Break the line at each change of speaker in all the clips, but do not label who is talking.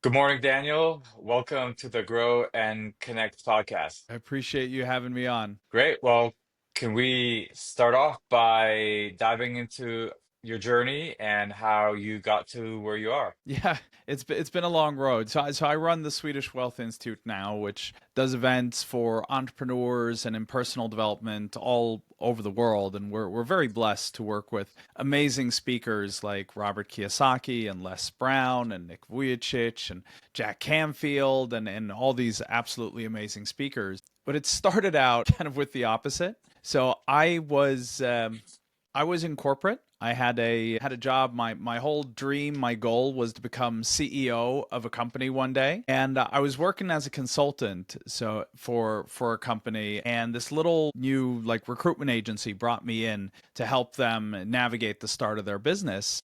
Good morning, Daniel. Welcome to the Grow and Connect podcast.
I appreciate you having me on.
Great. Well, can we start off by diving into your journey and how you got to where you are?
Yeah, it's been a long road. So I run the Swedish Wealth Institute now, which does events for entrepreneurs and in personal development all over the world. And we're very blessed to work with amazing speakers like Robert Kiyosaki and Les Brown and Nick Vujicic and Jack Canfield and all these absolutely amazing speakers. But it started out kind of with the opposite. So I was in corporate. I had a job. My whole dream, my goal was to become CEO of a company one day, and I was working as a consultant so for a company, and this little new like recruitment agency brought me in to help them navigate the start of their business.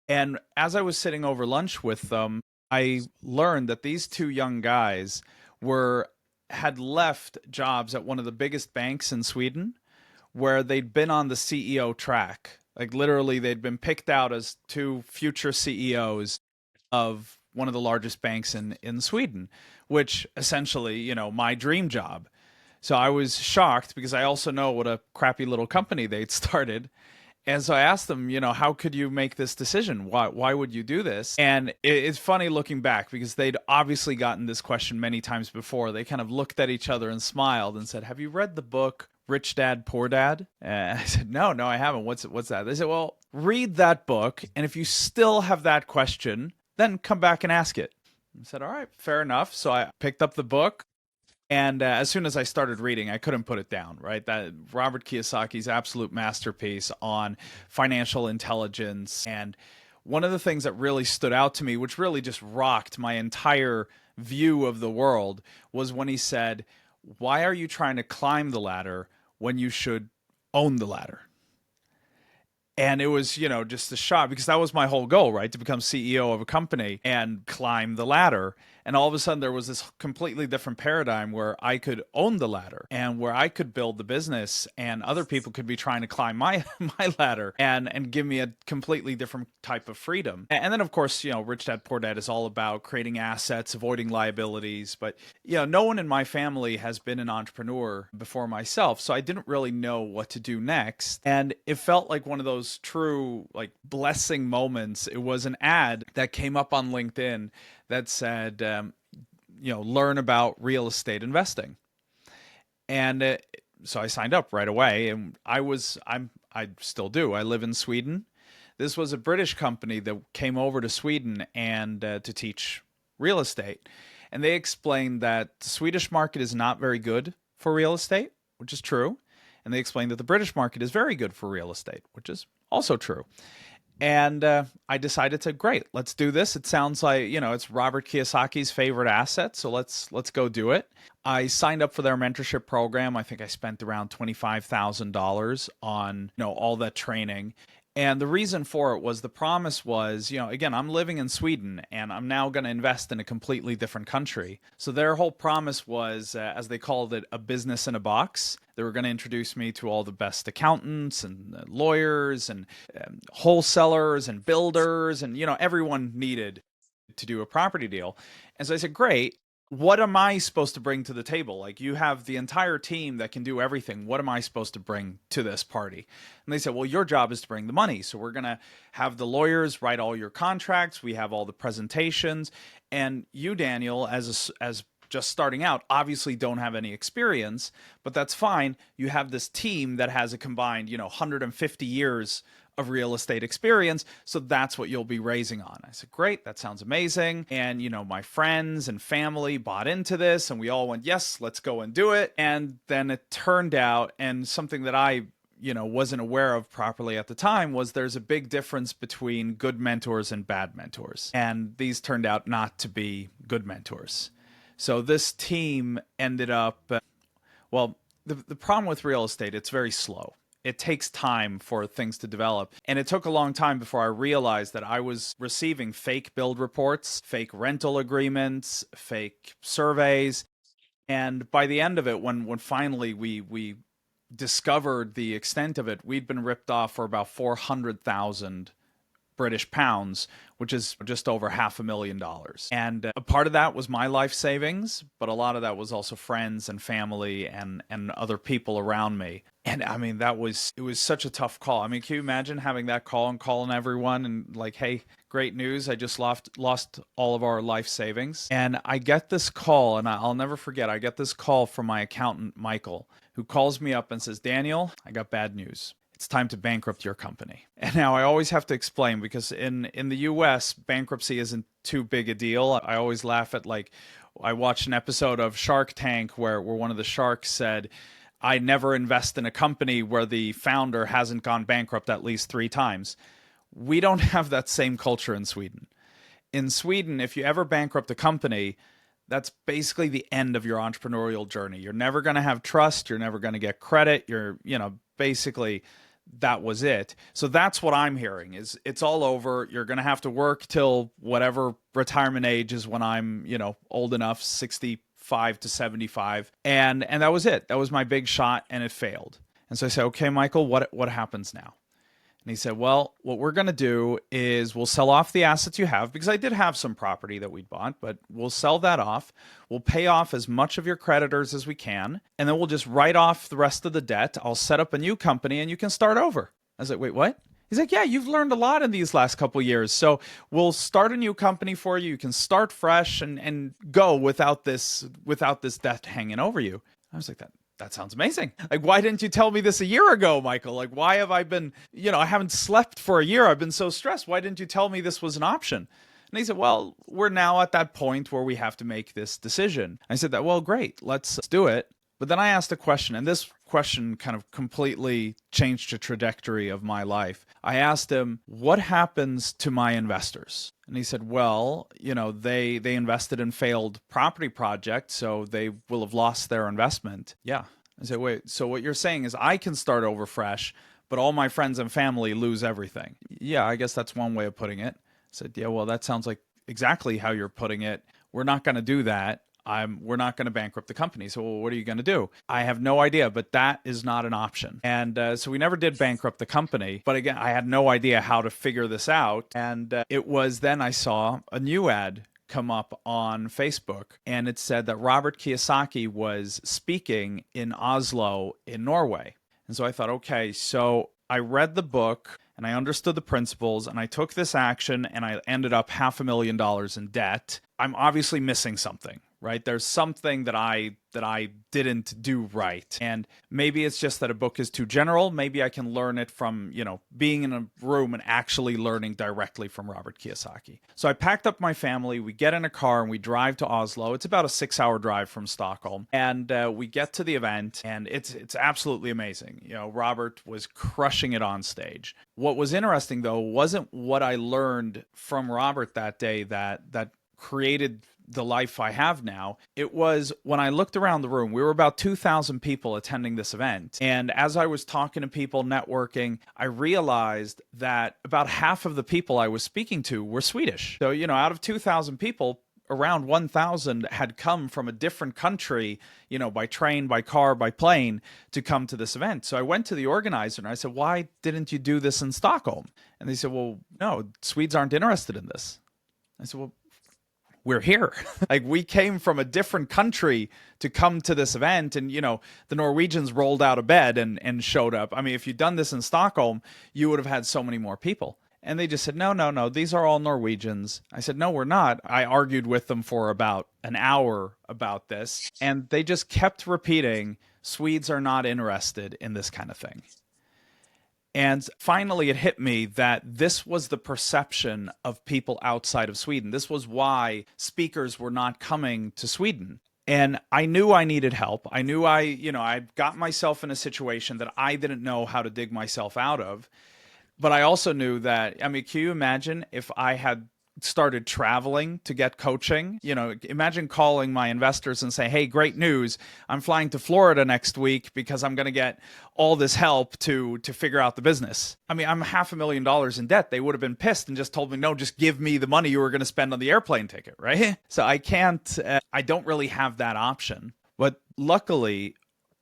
And as I was sitting over lunch with them, I learned that these two young guys were had left jobs at one of the biggest banks in Sweden where they'd been on the CEO track. Like literally, they'd been picked out as two future CEOs of one of the largest banks in Sweden, which essentially, my dream job. So I was shocked because I also know what a crappy little company they'd started. And so I asked them, how could you make this decision? Why would you do this? And it's funny looking back because they'd obviously gotten this question many times before. They kind of looked at each other and smiled and said, "Have you read the book Rich Dad Poor Dad?" And I said, "No, I haven't. What's that?" They said, "Well, read that book, and if you still have that question, then come back and ask it." I said, "All right, fair enough." So I picked up the book, and as soon as I started reading, I couldn't put it down, right? That Robert Kiyosaki's absolute masterpiece on financial intelligence. And one of the things that really stood out to me, which really just rocked my entire view of the world, was when he said, "Why are you trying to climb the ladder when you should own the ladder?" And it was, just a shock because that was my whole goal, right? To become CEO of a company and climb the ladder. And all of a sudden, there was this completely different paradigm where I could own the ladder and where I could build the business, and other people could be trying to climb my my ladder and give me a completely different type of freedom. And then, of course, Rich Dad Poor Dad is all about creating assets, avoiding liabilities. But no one in my family has been an entrepreneur before myself, so I didn't really know what to do next. And it felt like one of those true like blessing moments. It was an ad that came up on LinkedIn that said, learn about real estate investing. And so I signed up right away, and I still do. I live in Sweden. This was a British company that came over to Sweden and to teach real estate. And they explained that the Swedish market is not very good for real estate, which is true. And they explained that the British market is very good for real estate, which is also true. And I decided to, great, let's do this. It sounds like, it's Robert Kiyosaki's favorite asset, so let's go do it. I signed up for their mentorship program. I think I spent around $25,000 on, all that training. And the reason for it was the promise was, again, I'm living in Sweden and I'm now going to invest in a completely different country. So their whole promise was, as they called it, a business in a box. They were going to introduce me to all the best accountants and lawyers and wholesalers and builders and, everyone needed to do a property deal. And so I said, great. What am I supposed to bring to the table? Like, you have the entire team that can do everything. What am I supposed to bring to this party? And they said, well, your job is to bring the money. So we're going to have the lawyers write all your contracts. We have all the presentations. And you, Daniel, as just starting out, obviously don't have any experience, but that's fine. You have this team that has a combined, 150 years of real estate experience. So that's what you'll be raising on. I said, great, that sounds amazing. And, my friends and family bought into this and we all went, yes, let's go and do it. And then it turned out, and something that I wasn't aware of properly at the time, was there's a big difference between good mentors and bad mentors. And these turned out not to be good mentors. So this team ended up, well, the problem with real estate, it's very slow. It takes time for things to develop. And it took a long time before I realized that I was receiving fake build reports, fake rental agreements, fake surveys. And by the end of it, when finally we discovered the extent of it, we'd been ripped off for about 400,000 British pounds, which is just over $500,000. And a part of that was my life savings, but a lot of that was also friends and family and other people around me. And I mean, it was such a tough call. I mean, can you imagine having that call and calling everyone and like, hey, great news, I just lost all of our life savings. And I get this call, and I'll never forget, I get this call from my accountant, Michael, who calls me up and says, Daniel, I got bad news. It's time to bankrupt your company. And now I always have to explain, because in the US, bankruptcy isn't too big a deal. I always laugh at, like, I watched an episode of Shark Tank where one of the sharks said, I never invest in a company where the founder hasn't gone bankrupt at least 3 times. We don't have that same culture in Sweden. In Sweden, if you ever bankrupt a company, that's basically the end of your entrepreneurial journey. You're never going to have trust. You're never going to get credit. Basically that was it. So that's what I'm hearing is it's all over. You're going to have to work till whatever retirement age is when I'm, old enough, 65 to 75. And that was it. That was my big shot, and it failed. And so I said, okay, Michael, what happens now? And he said, well, what we're going to do is we'll sell off the assets you have, because I did have some property that we'd bought, but we'll sell that off. We'll pay off as much of your creditors as we can, and then we'll just write off the rest of the debt. I'll set up a new company, and you can start over. I was like, wait, what? He's like, yeah, you've learned a lot in these last couple of years, so we'll start a new company for you. You can start fresh and go without this debt hanging over you. I was like, that sounds amazing. Like, why didn't you tell me this a year ago, Michael? Like, why have I been, I haven't slept for a year. I've been so stressed. Why didn't you tell me this was an option? And he said, well, we're now at that point where we have to make this decision. I said that, well, great, let's do it. But then I asked a question, and this question kind of completely changed the trajectory of my life. I asked him, what happens to my investors? And he said, well, they invested in failed property projects, so they will have lost their investment. Yeah. I said, wait, so what you're saying is I can start over fresh, but all my friends and family lose everything. Yeah, I guess that's one way of putting it. I said, yeah, well, that sounds like exactly how you're putting it. We're not going to do that. We're not going to bankrupt the company. So what are you going to do? I have no idea, but that is not an option. And so we never did bankrupt the company. But again, I had no idea how to figure this out. And it was then I saw a new ad come up on Facebook, and it said that Robert Kiyosaki was speaking in Oslo in Norway. And so I thought, okay, so I read the book and I understood the principles, and I took this action, and I ended up $500,000 in debt. I'm obviously missing something, right? There's something that I didn't do right. And maybe it's just that a book is too general. Maybe I can learn it from, being in a room and actually learning directly from Robert Kiyosaki. So I packed up my family, we get in a car, and we drive to Oslo. It's about a 6-hour drive from Stockholm. And we get to the event, and it's absolutely amazing. Robert was crushing it on stage. What was interesting, though, wasn't what I learned from Robert that day that created the life I have now. It was when I looked around the room, we were about 2,000 people attending this event. And as I was talking to people, networking, I realized that about half of the people I was speaking to were Swedish. So, out of 2,000 people, around 1,000 had come from a different country, by train, by car, by plane, to come to this event. So I went to the organizer and I said, why didn't you do this in Stockholm? And they said, well, no, Swedes aren't interested in this. I said, well, we're here. Like, we came from a different country to come to this event, and the Norwegians rolled out of bed and showed up. I mean, if you'd done this in Stockholm, you would have had so many more people. And they just said, no, these are all Norwegians. I said, no, we're not. I argued with them for about an hour about this, and they just kept repeating, Swedes are not interested in this kind of thing. And finally, it hit me that this was the perception of people outside of Sweden. This was why speakers were not coming to Sweden. And I knew I needed help. I knew I got myself in a situation that I didn't know how to dig myself out of. But I also knew that, can you imagine if I had started traveling to get coaching? Imagine calling my investors and say, hey, great news, I'm flying to Florida next week because I'm going to get all this help to figure out the business. I'm $500,000 in debt. They would have been pissed and just told me, no, just give me the money you were going to spend on the airplane ticket, right? So I don't really have that option. But luckily,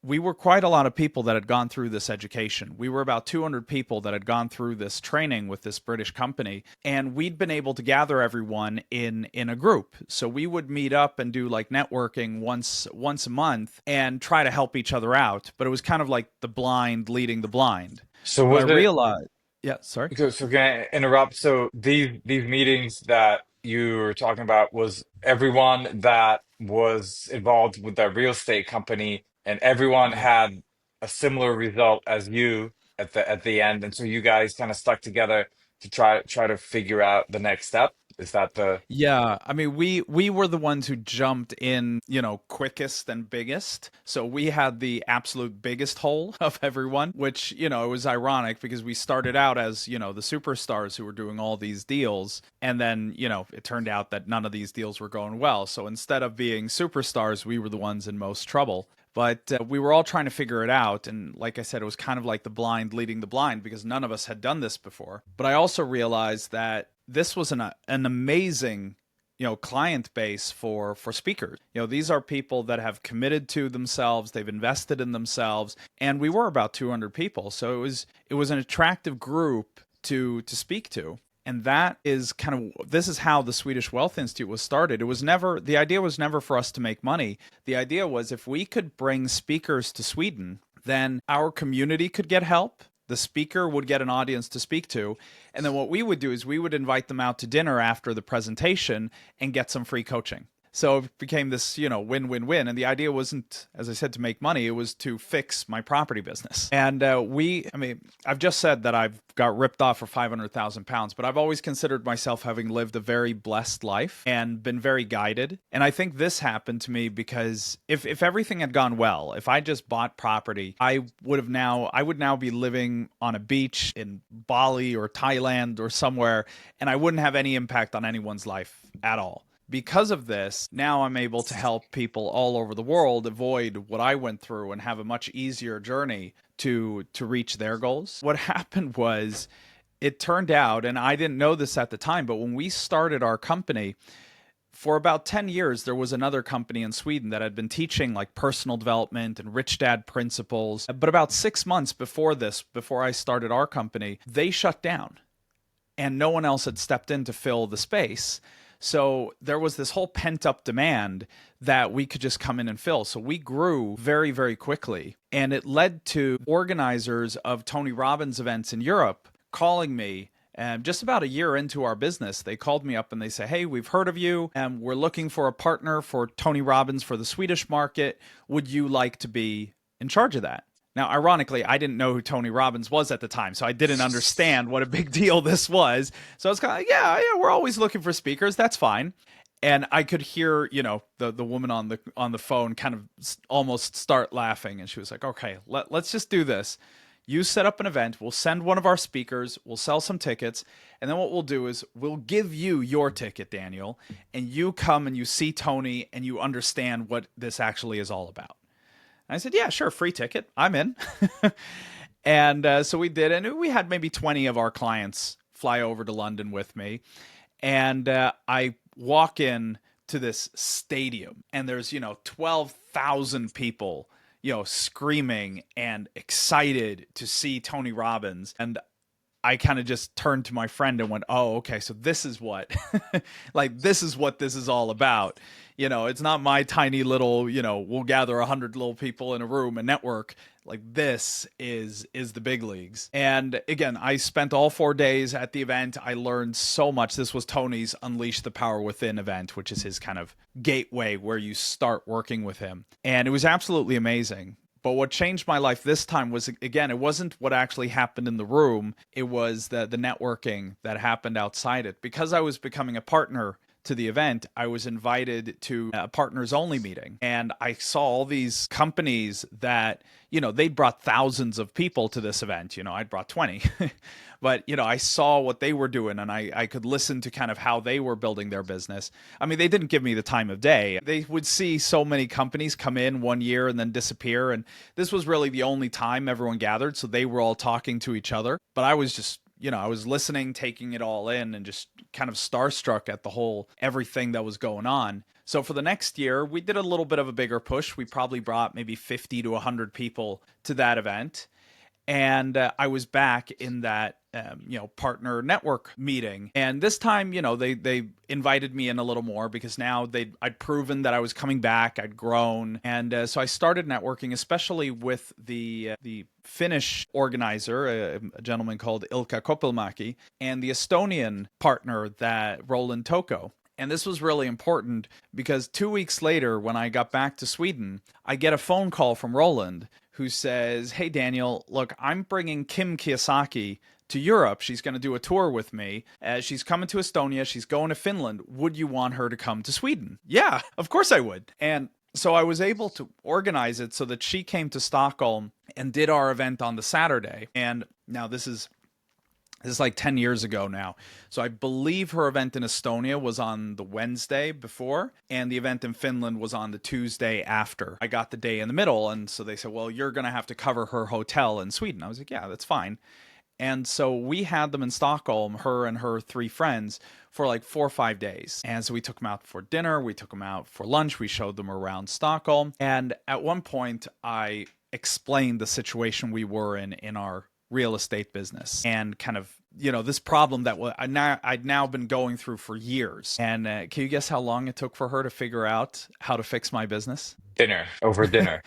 we were quite a lot of people that had gone through this education. We were about 200 people that had gone through this training with this British company, and we'd been able to gather everyone in a group. So we would meet up and do like networking once a month and try to help each other out. But it was kind of like the blind leading the blind.
So
But I
was it
realized, yeah, sorry.
so can I interrupt? So these meetings that you were talking about was everyone that was involved with that real estate company, and everyone
Yeah.
had a similar result as you at the end, and so you guys kind of stuck together to try to figure out the next step. Is that the
Yeah, I mean, we were the ones who jumped in, quickest and biggest. So we had the absolute biggest hole of everyone, which, it was ironic because we started out as, the superstars who were doing all these deals. And then, it turned out that none of these deals were going well. So instead of being superstars, we were the ones in most trouble. But we were all trying to figure it out. And like I said, it was kind of like the blind leading the blind because none of us had done this before. But I also realized that this was an amazing client base for speakers. These are people that have committed to themselves, they've invested in themselves, and we were about 200 people. So it was an attractive group to speak to. And that is this is how the Swedish Wealth Institute was started. The idea was never for us to make money. The idea was if we could bring speakers to Sweden, then our community could get help. The speaker would get an audience to speak to. And then what we would do is we would invite them out to dinner after the presentation and get some free coaching. So it became this, win-win-win. And the idea wasn't, as I said, to make money. It was to fix my property business. And I've just said that I've got ripped off for 500,000 pounds, but I've always considered myself having lived a very blessed life and been very guided. And I think this happened to me because if everything had gone well, if I just bought property, I would now be living on a beach in Bali or Thailand or somewhere, and I wouldn't have any impact on anyone's life at all. Because of this, now I'm able to help people all over the world avoid what I went through and have a much easier journey to reach their goals. What happened was it turned out, and I didn't know this at the time, but when we started our company, for about 10 years, there was another company in Sweden that had been teaching like personal development and rich dad principles. But about 6 months before I started our company, they shut down and no one else had stepped in to fill the space. So there was this whole pent up demand that we could just come in and fill. So we grew very, very quickly. And it led to organizers of Tony Robbins events in Europe calling me. And just about a year into our business, they called me up and they say, "Hey, we've heard of you and we're looking for a partner for Tony Robbins for the Swedish market. Would you like to be in charge of that?" Now, ironically, I didn't know who Tony Robbins was at the time, so I didn't understand what a big deal this was. So I was kind of like, yeah, we're always looking for speakers. That's fine. And I could hear, the woman on the phone kind of almost start laughing, and she was like, "Okay, let's just do this. You set up an event. We'll send one of our speakers. We'll sell some tickets, and then what we'll do is we'll give you your ticket, Daniel, and you come and you see Tony and you understand what this actually is all about." I said, "Yeah, sure, free ticket. I'm in." And so we did. And we had maybe 20 of our clients fly over to London with me. And I walk in to this stadium and there's, 12,000 people, screaming and excited to see Tony Robbins. And I kind of just turned to my friend and went, "Oh, okay, so this is what, this is what this is all about. It's not my tiny little, we'll gather 100 little people in a room and network. Like this is the big leagues." And again, I spent all 4 days at the event. I learned so much. This was Tony's Unleash the Power Within event, which is his kind of gateway where you start working with him. And it was absolutely amazing. But what changed my life this time was, again, it wasn't what actually happened in the room. It was the networking that happened outside it. Because I was becoming a partner to the event, I was invited to a partners only meeting. And I saw all these companies that, they'd brought thousands of people to this event. I'd brought 20. But, I saw what they were doing and I could listen to kind of how they were building their business. I mean, they didn't give me the time of day. They would see so many companies come in one year and then disappear. And this was really the only time everyone gathered. So they were all talking to each other. But I was just, I was listening, taking it all in and just kind of starstruck at the whole everything that was going on. So for the next year, we did a little bit of a bigger push. We probably brought maybe 50 to 100 people to that event. And I was back in that partner network meeting, and this time they invited me in a little more because now I'd proven that I was coming back, I'd grown, and so I started networking, especially with the Finnish organizer, a gentleman called Ilkka Kopelmäki, and the Estonian partner, that Roland Toko. And this was really important because 2 weeks later, when I got back to Sweden, I get a phone call from Roland who says, "Hey, Daniel, look, I'm bringing Kim Kiyosaki to Europe. She's going to do a tour with me. She's coming to Estonia. She's going to Finland. Would you want her to come to Sweden?" Yeah, of course I would. And so I was able to organize it so that she came to Stockholm and did our event on the Saturday. And now this is like 10 years ago now. So I believe her event in Estonia was on the Wednesday before, and the event in Finland was on the Tuesday after. I got the day in the middle, and so they said, well, you're going to have to cover her hotel in Sweden. I was like, yeah, that's fine. And so we had them in Stockholm, her and her 3 friends, for like 4 or 5 days. And so we took them out for dinner, we took them out for lunch, we showed them around Stockholm. And at one point, I explained the situation we were in our real estate business, and kind of, this problem that I'd now been going through for years. And can you guess how long it took for her to figure out how to fix my business?
Dinner, over dinner.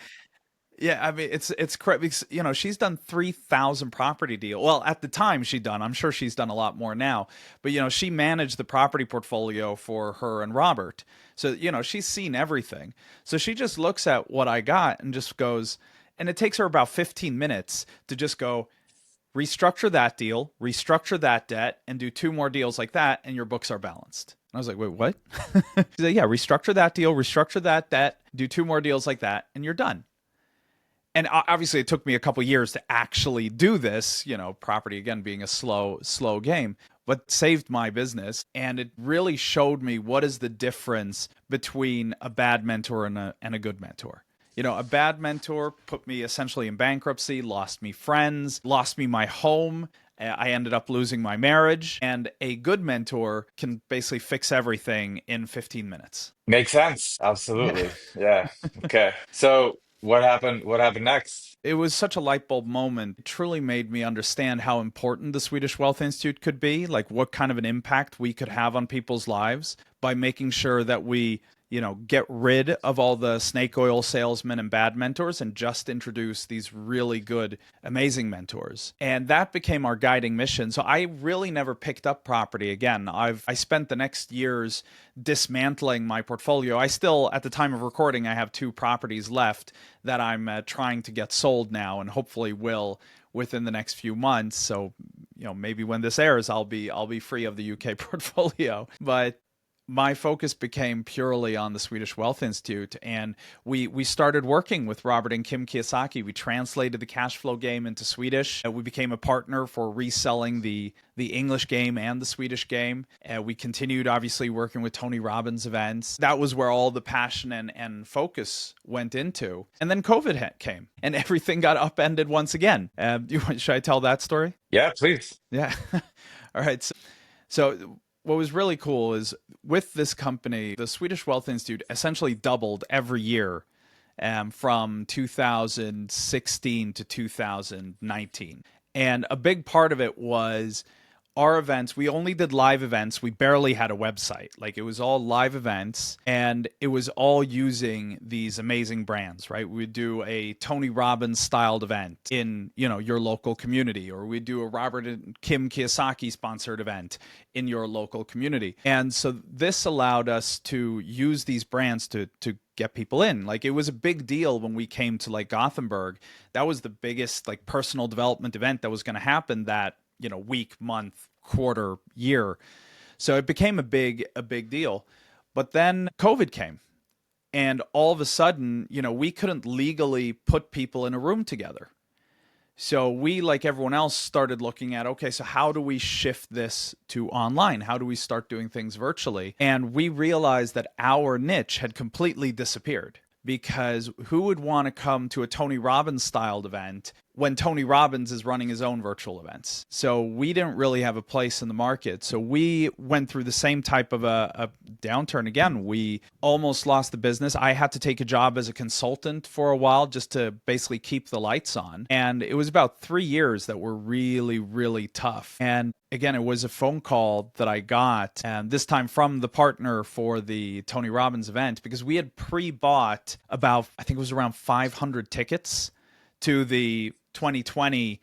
Yeah, I mean, it's correct because, she's done 3,000 property deals. Well, at the time she'd done, I'm sure she's done a lot more now, but, she managed the property portfolio for her and Robert. So, she's seen everything. So she just looks at what I got and just goes, and it takes her about 15 minutes to just go, restructure that deal, restructure that debt, and do 2 more deals like that, and your books are balanced. And I was like, wait, what? She's like, yeah, restructure that deal, restructure that debt, do 2 more deals like that, and you're done. And obviously it took me a couple years to actually do this, property again being a slow game, but saved my business. And it really showed me what is the difference between a bad mentor and a good mentor. A bad mentor put me essentially in bankruptcy, lost me friends, lost me my home. I ended up losing my marriage. And a good mentor can basically fix everything in 15 minutes.
Makes sense.
Yeah.
Absolutely. Yeah. Okay. So what happened? What happened next?
It was such a light bulb moment. It truly made me understand how important the Swedish Wealth Institute could be, like what kind of an impact we could have on people's lives by making sure that we get rid of all the snake oil salesmen and bad mentors and just introduce these really good, amazing mentors. And that became our guiding mission. So I really never picked up property again. I spent the next years dismantling my portfolio. I still, at the time of recording, I have 2 properties left that I'm trying to get sold now, and hopefully will within the next few months. So, maybe when this airs, I'll be free of the UK portfolio. But my focus became purely on the Swedish Wealth Institute, and we started working with Robert and Kim Kiyosaki. We translated the cash flow game into Swedish. We became a partner for reselling the English game and the Swedish game. We continued, obviously, working with Tony Robbins events. That was where all the passion and focus went into. And then COVID came, and everything got upended once again. Should I tell that story?
Yeah, please.
Yeah. All right. So what was really cool is with this company, the Swedish Wealth Institute essentially doubled every year from 2016 to 2019. And a big part of it was our events. We only did live events. We barely had a website. Like, it was all live events, and it was all using these amazing brands, right? We'd do a Tony Robbins styled event in, your local community, or we'd do a Robert and Kim Kiyosaki sponsored event in your local community. And so this allowed us to use these brands to get people in. Like, it was a big deal when we came to like Gothenburg. That was the biggest like personal development event that was going to happen that week, month, quarter, year. So it became a big deal. But then COVID came, and all of a sudden, we couldn't legally put people in a room together. So we, like everyone else, started looking at, okay, so how do we shift this to online? How do we start doing things virtually? And we realized that our niche had completely disappeared, because who would want to come to a Tony Robbins styled event when Tony Robbins is running his own virtual events. So we didn't really have a place in the market. So we went through the same type of a downturn again. We almost lost the business. I had to take a job as a consultant for a while just to basically keep the lights on. And it was about 3 years that were really, really tough. And again, it was a phone call that I got, and this time from the partner for the Tony Robbins event, because we had pre-bought about, I think it was around 500 tickets to the 2020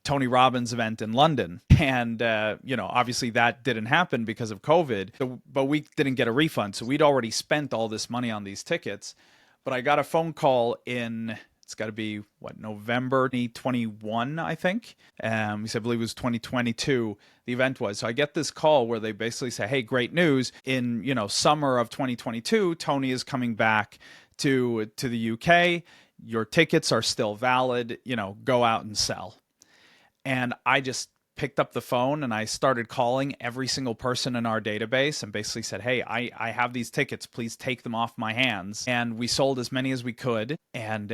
Tony Robbins event in London. And, obviously that didn't happen because of COVID, but we didn't get a refund. So we'd already spent all this money on these tickets. But I got a phone call in, it's got to be, November 2021, I think. I believe it was 2022, the event was. So I get this call where they basically say, hey, great news. In, summer of 2022, Tony is coming back to the UK. Your tickets are still valid, go out and sell. And I just picked up the phone and I started calling every single person in our database and basically said, hey, I have these tickets, please take them off my hands. And we sold as many as we could. And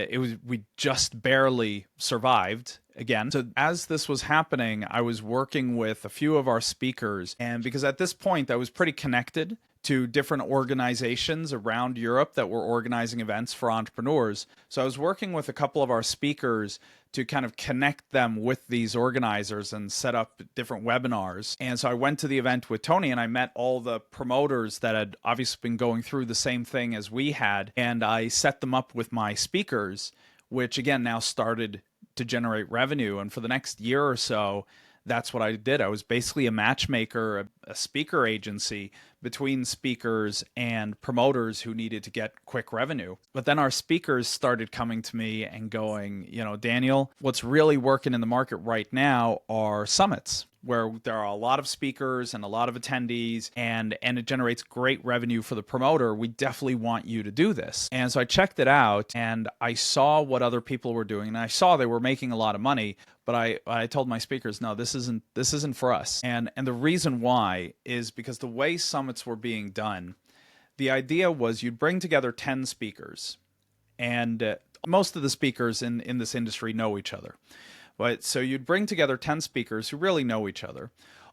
we just barely survived again. So as this was happening, I was working with a few of our speakers. And because at this point I was pretty connected to different organizations around Europe that were organizing events for entrepreneurs. So I was working with a couple of our speakers to kind of connect them with these organizers and set up different webinars. And so I went to the event with Tony and I met all the promoters that had obviously been going through the same thing as we had. And I set them up with my speakers, which again now started to generate revenue. And for the next year or so, that's what I did. I was basically a matchmaker, a speaker agency between speakers and promoters who needed to get quick revenue. But then our speakers started coming to me and going, Daniel, what's really working in the market right now are summits, where there are a lot of speakers and a lot of attendees, and it generates great revenue for the promoter. We definitely want you to do this. And so I checked it out and I saw what other people were doing, and I saw they were making a lot of money. But I told my speakers, no, this isn't for us. And the reason why is because the way summits were being done, the idea was you'd bring together 10 speakers, and most of the speakers in this industry know each other. But so you'd bring together 10 speakers who really know each other.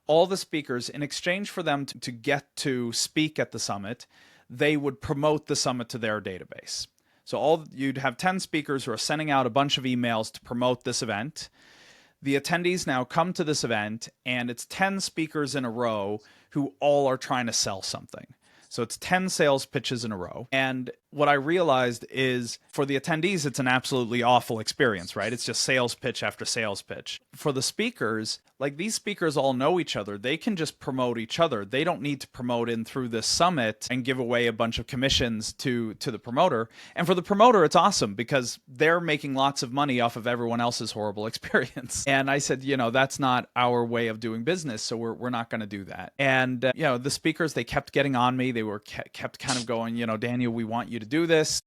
All the speakers, in exchange for them to get to speak at the summit, they would promote the summit to their database. So you'd have 10 speakers who are sending out a bunch of emails to promote this event. The attendees now come to this event, and it's 10 speakers in a row who all are trying to sell something. So it's 10 sales pitches in a row. And what I realized is for the attendees, it's an absolutely awful experience, right? It's just sales pitch after sales pitch. For the speakers, like these speakers all know each other. They can just promote each other. They don't need to promote in through this summit and give away a bunch of commissions to the promoter. And for the promoter, it's awesome because they're making lots of money off of everyone else's horrible experience. And I said, that's not our way of doing business. So we're not going to do that. And, the speakers, they kept getting on me. They were kept kind of going, Daniel, we want you to do this.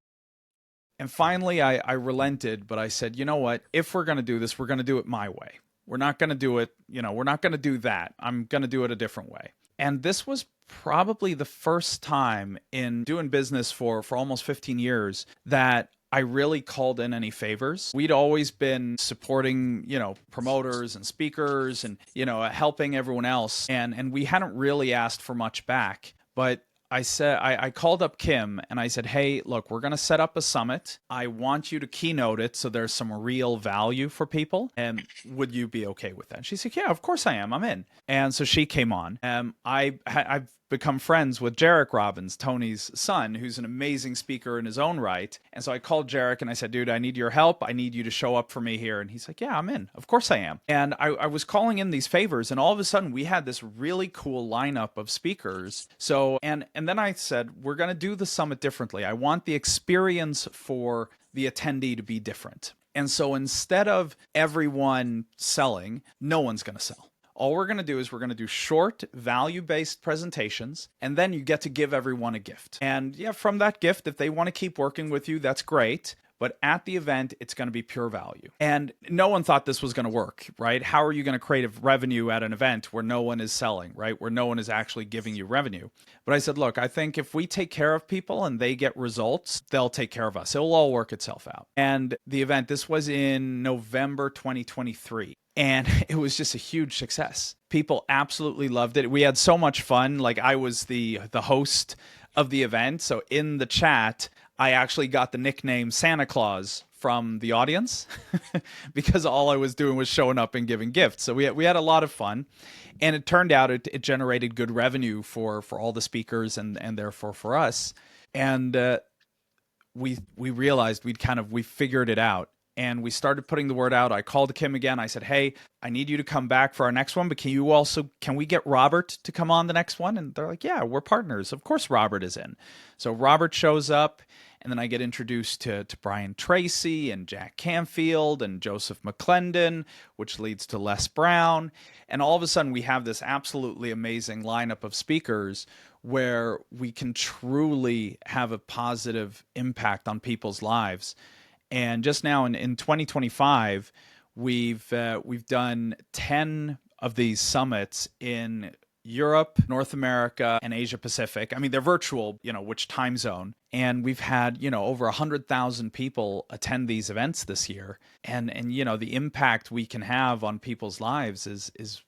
And finally, I relented, but I said, you know what? If we're going to do this, we're going to do it my way. We're not going to do it, we're not going to do that. I'm going to do it a different way. And this was probably the first time in doing business for almost 15 years that I really called in any favors. We'd always been supporting, promoters and speakers and, helping everyone else. And we hadn't really asked for much back. But I called up Kim and I said, hey, look, we're going to set up a summit. I want you to keynote it so there's some real value for people. And would you be okay with that? And she said, yeah, of course I am. I'm in. And so she came on. I've become friends with Jarek Robbins, Tony's son, who's an amazing speaker in his own right. And so I called Jarek and I said, dude, I need your help. I need you to show up for me here. And he's like, yeah, I'm in. Of course I am. And I was calling in these favors, and all of a sudden we had this really cool lineup of speakers. So, and then I said, we're going to do the summit differently. I want the experience for the attendee to be different. And so instead of everyone selling, no one's going to sell. All we're going to do is we're going to do short, value-based presentations, and then you get to give everyone a gift. And yeah, from that gift, if they want to keep working with you, that's great. but at the event, it's going to be pure value. And no one thought this was going to work, right? How are you going to create revenue at an event where no one is selling, right? Where no one is actually giving you revenue. But I said, look, I think if we take care of people and they get results, they'll take care of us. It'll all work itself out. And the event, this was in November 2023. And it was just a huge success. People absolutely loved it. We had so much fun. Like, I was the host of the event. So in the chat, I actually got the nickname Santa Claus from the audience because all I was doing was showing up and giving gifts. So we had a lot of fun, and it turned out it generated good revenue for all the speakers and therefore for us. And we realized we figured it out. And we started putting the word out. I called Kim again. I said, hey, I need you to come back for our next one, but can we get Robert to come on the next one? And they're like, yeah, we're partners. Of course Robert is in. So Robert shows up, and then I get introduced to Brian Tracy and Jack Canfield and Joseph McClendon, which leads to Les Brown. And all of a sudden we have this absolutely amazing lineup of speakers where we can truly have a positive impact on people's lives. And just now in 2025, we've done 10 of these summits in Europe, North America, and Asia Pacific. I mean, they're virtual, which time zone. And we've had, over 100,000 people attend these events this year. And the impact we can have on people's lives is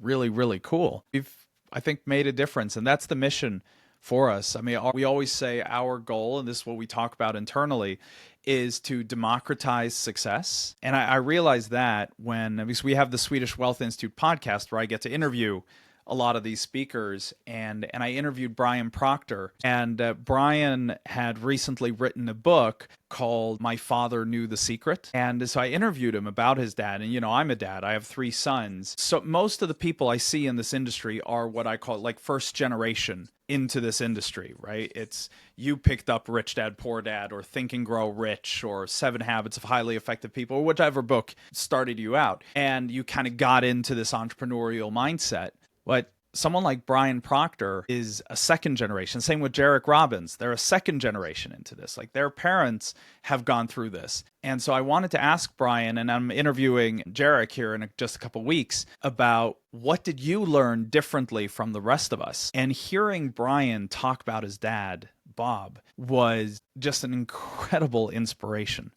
really, really cool. We've, I think, made a difference. And that's the mission for us. I mean, we always say our goal, and this is what we talk about internally, is to democratize success. And I realized that because we have the Swedish Wealth Institute podcast where I get to interview a lot of these speakers, and I interviewed Brian Proctor, and Brian had recently written a book called My Father Knew the Secret. And so I interviewed him about his dad, and I'm a dad, I have 3 sons. So most of the people I see in this industry are what I call like first generation into this industry, right? It's you picked up Rich Dad, Poor Dad, or Think and Grow Rich, or 7 Habits of Highly Effective People, or whichever book started you out. And you kind of got into this entrepreneurial mindset. But someone like Brian Proctor is a second generation. Same with Jarek Robbins. They're a second generation into this. Like, their parents have gone through this. And so I wanted to ask Brian, and I'm interviewing Jarek here in just a couple of weeks, about what did you learn differently from the rest of us? And hearing Brian talk about his dad, Bob, was just an incredible inspiration.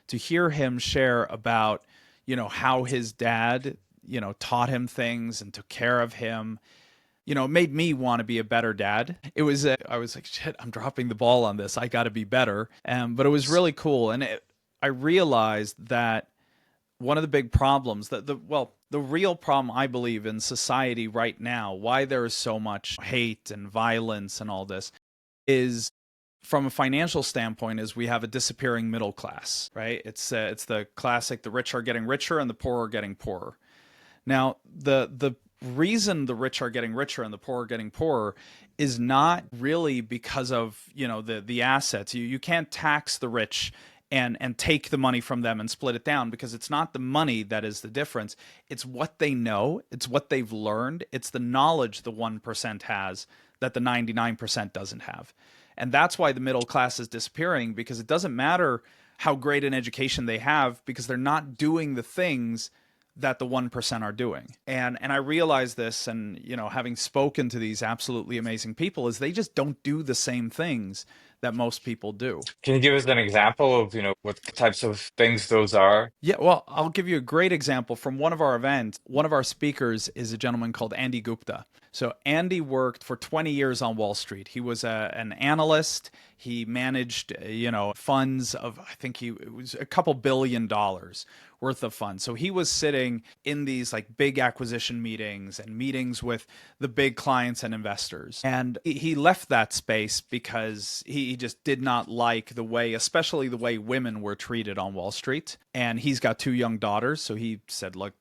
To hear him share about, how his dad taught him things and took care of him, it made me want to be a better dad. I was like, shit, I'm dropping the ball on this. I got to be better. But it was really cool. And I realized that one of the big problems, the real problem I believe in society right now, why there is so much hate and violence and all this, is from a financial standpoint, is we have a disappearing middle class, right? It's the classic, the rich are getting richer and the poor are getting poorer. Now, the reason the rich are getting richer and the poor are getting poorer is not really because of, the assets. You can't tax the rich and take the money from them and split it down, because it's not the money that is the difference. It's what they know. It's what they've learned. It's the knowledge the 1% has that the 99% doesn't have. And that's why the middle class is disappearing, because it doesn't matter how great an education they have, because they're not doing the things that the 1% are doing. And I realize this, and, having spoken to these absolutely amazing people, is they just don't do the same things that most people do.
Can you give us an example of, what types of things those are?
Yeah, well, I'll give you a great example from one of our events. One of our speakers is a gentleman called Andy Gupta. So Andy worked for 20 years on Wall Street. He was an analyst. He managed, funds of, I think it was a couple $1 billion worth of funds. So he was sitting in these like big acquisition meetings and meetings with the big clients and investors. And he left that space because he just did not like the way, especially the way women were treated on Wall Street. And he's got 2 young daughters. So he said, look,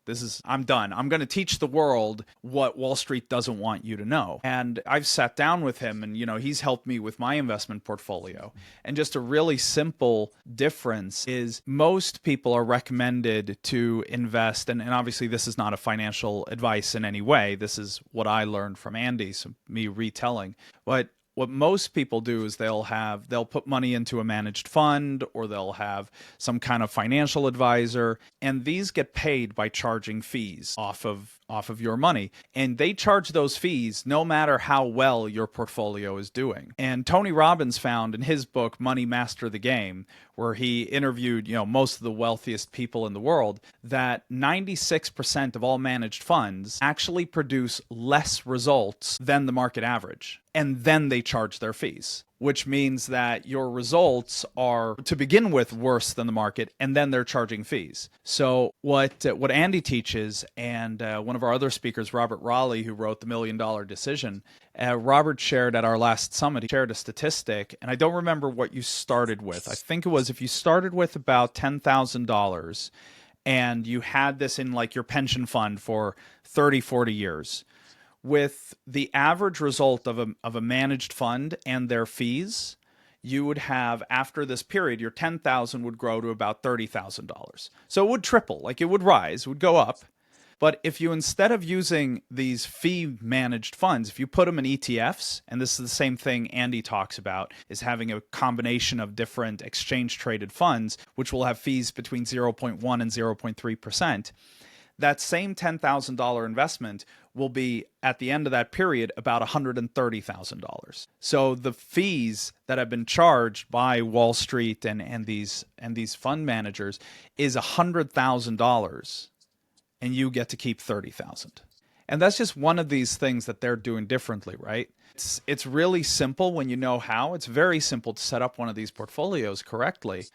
I'm done. I'm going to teach the world what Wall Street doesn't want you to know. And I've sat down with him, and, he's helped me with my investment portfolio. And just a really simple difference is most people are recommended to invest. And obviously this is not a financial advice in any way. This is what I learned from Andy, so me retelling. But what most people do is they'll put money into a managed fund, or they'll have some kind of financial advisor, and these get paid by charging fees off of your money, and they charge those fees no matter how well your portfolio is doing. And Tony Robbins found in his book Money Master the Game, where he interviewed, most of the wealthiest people in the world, that 96% of all managed funds actually produce less results than the market average, and then they charge their fees, which means that your results are, to begin with, worse than the market, and then they're charging fees. So what Andy teaches, and one of our other speakers, Robert Raleigh, who wrote The $1 Million Decision, Robert shared at our last summit, he shared a statistic, and I don't remember what you started with. I think it was if you started with about $10,000 and you had this in like your pension fund for 30, 40 years, with the average result of a managed fund and their fees, you would have, after this period, your 10,000 would grow to about $30,000. So it would triple, like it would rise, it would go up. But if you, instead of using these fee managed funds, if you put them in ETFs, and this is the same thing Andy talks about, is having a combination of different exchange traded funds, which will have fees between 0.1 and 0.3%, that same $10,000 investment will be, at the end of that period, about $130,000. So the fees that have been charged by Wall Street and these fund managers is $100,000, and you get to keep $30,000. And that's just one of these things that they're doing differently, right? It's really simple when you know how. It's very simple to set up one of these portfolios correctly.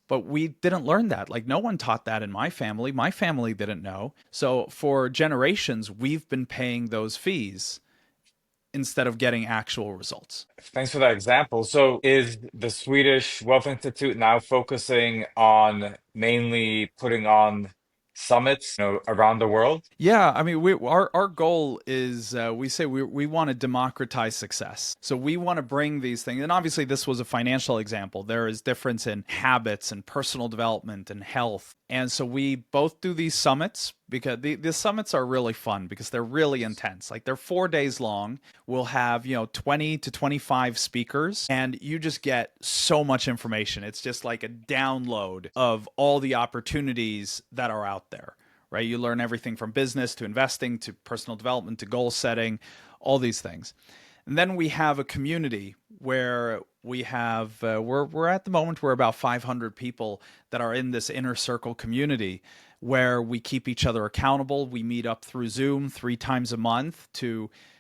But we didn't learn that. Like, no one taught that in my family. My family didn't know. So for generations, we've been paying those fees instead of getting actual results.
Thanks for that example. So, is the Swedish Wealth Institute now focusing on mainly putting on summits, around the world?
Yeah, I mean, our goal is, we say we want to democratize success. So we want to bring these things, and obviously this was a financial example. There is difference in habits and personal development and health, and so we both do these summits, because the summits are really fun because they're really intense. Like, they're 4 days long. We'll have 20 to 25 speakers, and you just get so much information. It's just like a download of all the opportunities that are out there. Right? You learn everything from business to investing to personal development to goal setting, all these things. And then we have a community where we have, we're at the moment, we're about 500 people that are in this inner circle community, where we keep each other accountable. We meet up through Zoom 3 times a month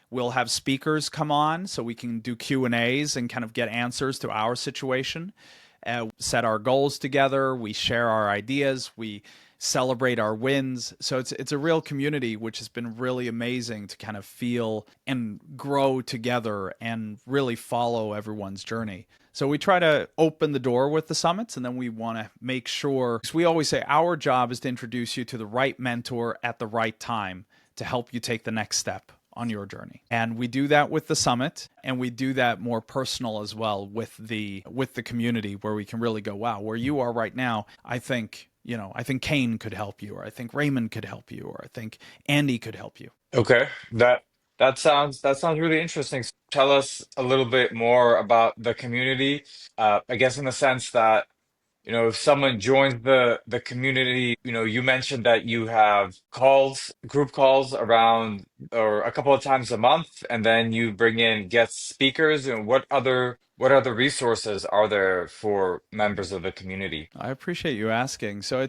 we'll have speakers come on so we can do Q&As and kind of get answers to our situation. Set our goals together. We share our ideas. We celebrate our wins. So it's a real community, which has been really amazing to kind of feel and grow together and really follow everyone's journey. So we try to open the door with the summits, and then we want to make sure, because we always say our job is to introduce you to the right mentor at the right time to help you take the next step on your journey. And we do that with the summit, and we do that more personal as well with the community, where we can really go, wow, where you are right now, I think Kane could help you, or I think Raymond could help you, or I think Andy could help you.
Okay, that sounds really interesting. So tell us a little bit more about the community. I guess in the sense that, if someone joins the community, you mentioned that you have group calls around, or a couple of times a month, and then you bring in guest speakers. And what other resources are there for members of the community?
I appreciate you asking. So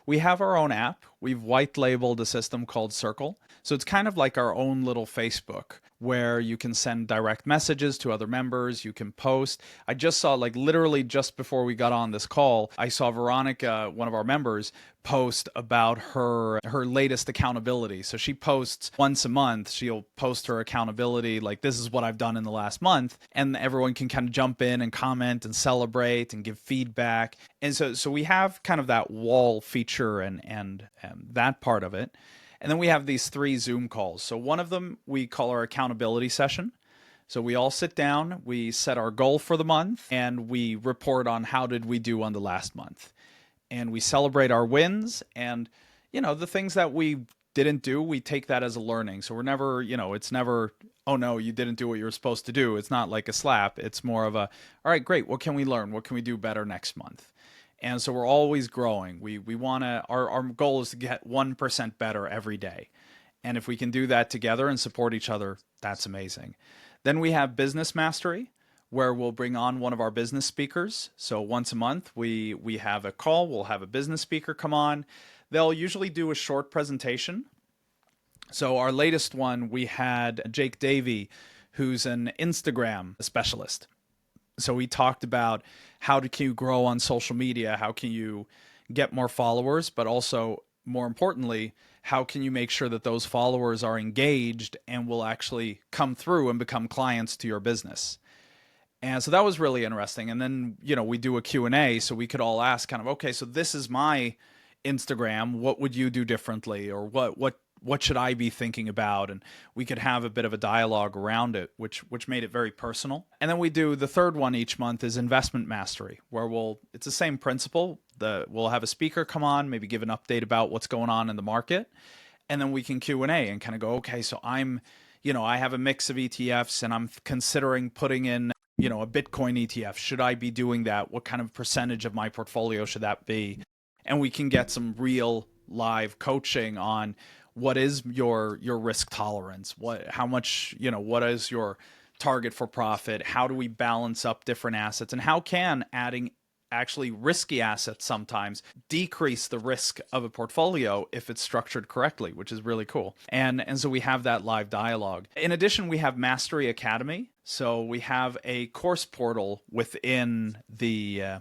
we have our own app. We've white labeled a system called Circle. So it's kind of like our own little Facebook, where you can send direct messages to other members. You can post. I just saw, like, literally just before we got on this call, I saw Veronica, one of our members, post about her latest accountability. So she posts once a month. She'll post her accountability, like, this is what I've done in the last month, and everyone can kind of jump in and comment and celebrate and give feedback. And so we have kind of that wall feature and that part of it. And then we have these 3 Zoom calls. So one of them we call our accountability session. So we all sit down, we set our goal for the month, and we report on how did we do on the last month. And we celebrate our wins, and the things that we didn't do, we take that as a learning. So we're never, it's never, oh no, you didn't do what you were supposed to do. It's not like a slap. It's more of a, all right, great. What can we learn? What can we do better next month? And so we're always growing. We want to, our goal is to get 1% better every day. And if we can do that together and support each other, that's amazing. Then we have business mastery, where we'll bring on one of our business speakers. So once a month, we have a call. We'll have a business speaker come on. They'll usually do a short presentation. So our latest one, we had Jake Davey, who's an Instagram specialist. So we talked about how can you grow on social media, how can you get more followers, but also more importantly, how can you make sure that those followers are engaged and will actually come through and become clients to your business. And so that was really interesting. And then, we do a Q&A so we could all ask kind of, okay, so this is my Instagram. What would you do differently? Or what should I be thinking about? And we could have a bit of a dialogue around it, which made it very personal. And then we do the third one each month is investment mastery, where it's the same principle. We'll have a speaker come on, maybe give an update about what's going on in the market. And then we can Q&A and kind of go, okay, so I have a mix of ETFs and I'm considering putting in a Bitcoin ETF. Should I be doing that? What kind of percentage of my portfolio should that be? And we can get some real live coaching on what is your risk tolerance? How much, what is your target for profit? How do we balance up different assets? And how can adding actually risky assets sometimes decrease the risk of a portfolio if it's structured correctly, which is really cool. And so we have that live dialogue. In addition, we have Mastery Academy. So we have a course portal within the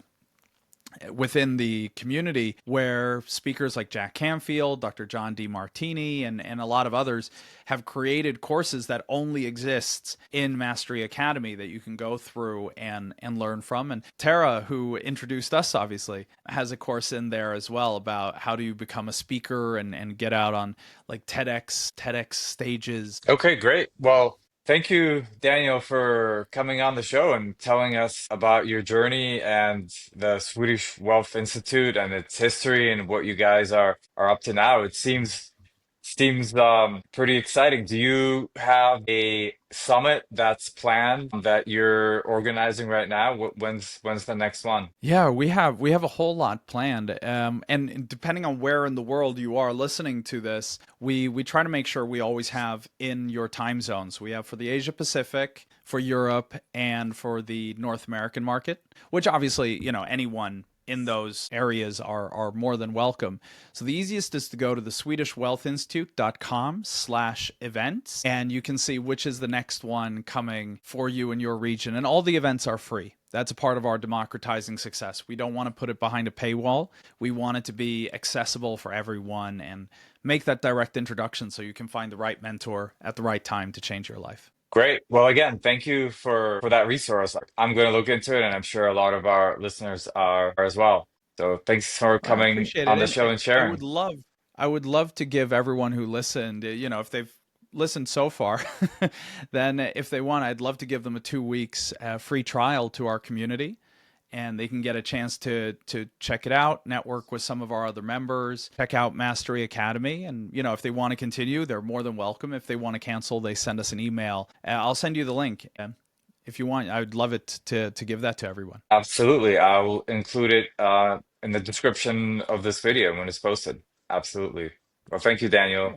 community where speakers like Jack Canfield, Dr. John D. Martini, and a lot of others have created courses that only exists in Mastery Academy that you can go through and learn from. And Tara, who introduced us, obviously, has a course in there as well about how do you become a speaker and get out on like TEDx stages.
Okay, great. Well, thank you, Daniel, for coming on the show and telling us about your journey and the Swedish Wealth Institute and its history and what you guys are up to now. It seems pretty exciting. Do you have a summit that's planned that you're organizing right now? When's the next one?
Yeah, we have a whole lot planned, and depending on where in the world you are listening to this, we try to make sure we always have in your time zones. We have for the Asia Pacific, for Europe, and for the North American market, which obviously anyone in those areas are more than welcome. So the easiest is to go to the swedishwealthinstitute.com/events, and you can see which is the next one coming for you in your region. And all the events are free. That's a part of our democratizing success. We don't want to put it behind a paywall. We want it to be accessible for everyone and make that direct introduction so you can find the right mentor at the right time to change your life.
Great. Well, again, thank you for that resource. I'm going to look into it, and I'm sure a lot of our listeners are as well. So thanks for
I
coming
appreciate
on
it.
the
And
show and
I would
sharing.
love to give everyone who listened, if they've listened so far, then if they want, I'd love to give them a 2 weeks free trial to our community, and they can get a chance to check it out, network with some of our other members, check out Mastery Academy, and if they want to continue, they're more than welcome. If they want to cancel, they send us an email. I'll send you the link. If you want, I would love it to give that to everyone.
Absolutely. I'll include it in the description of this video when it's posted. Absolutely. Well, thank you, Daniel.
Cool.